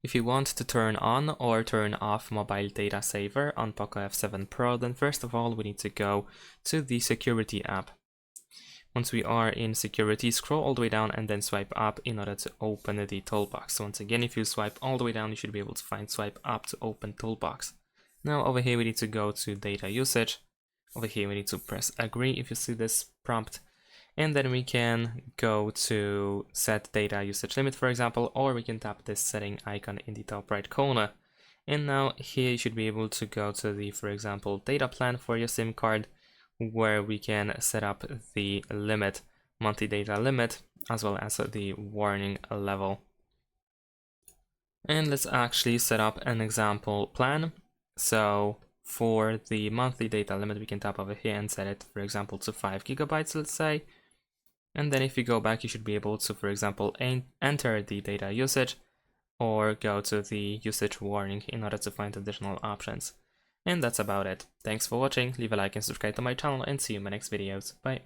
If you want to turn on or turn off mobile data saver on POCO F7 Pro, then first of all we need to go to the security app. Once we are in security, scroll all the way down and then swipe up in order to open the toolbox. So once again, if you swipe all the way down, you should be able to find swipe up to open toolbox. Now over here we need to go to data usage. Over here we need to press agree if you see this prompt. And then we can go to set data usage limit, for example, or we can tap this setting icon in the top right corner. And now here you should be able to go to the, for example, data plan for your SIM card, where we can set up the limit, monthly data limit, as well as the warning level. And let's actually set up an example plan. So for the monthly data limit, we can tap over here and set it, for example, to 5 GB, let's say. And then if you go back, you should be able to, for example, enter the data usage or go to the usage warning in order to find additional options. And that's about it. Thanks for watching, leave a like and subscribe to my channel, and see you in my next videos. Bye.